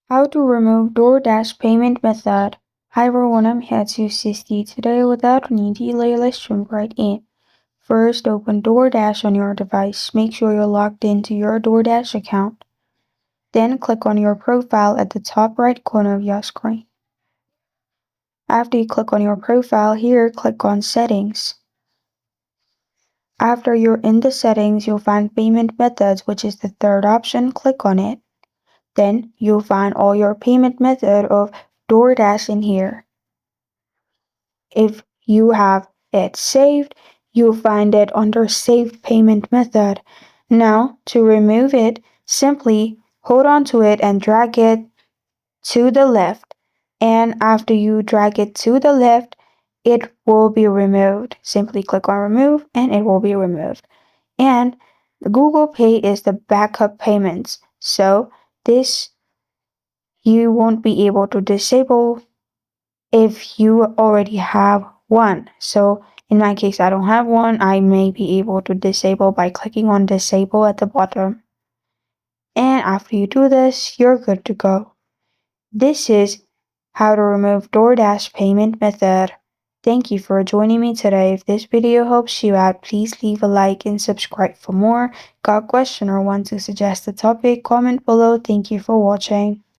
How to remove DoorDash payment method. Hi everyone, I'm here to assist you today. Without any delay, let's jump right in. First, open DoorDash on your device. Make sure you're logged into your DoorDash account. Then click on your profile at the top right corner of your screen. After you click on your profile here, click on Settings. After you're in the settings, you'll find Payment Methods, which is the third option. Click on it. Then you'll find all your payment method of DoorDash in here. If you have it saved, you'll find it under Save Payment Method. Now, to remove it, simply hold on to it and drag it to the left. And after you drag it to the left, it will be removed. Simply click on Remove and it will be removed. And the Google Pay is the backup payments. So this you won't be able to disable if you already have one. So in my case, I don't have one. I may be able to disable by clicking on Disable at the bottom. And after you do this, you're good to go. This is how to remove DoorDash payment method. Thank you for joining me today. If this video helps you out, please leave a like and subscribe for more. Got a question or want to suggest a topic? Comment below. Thank you for watching.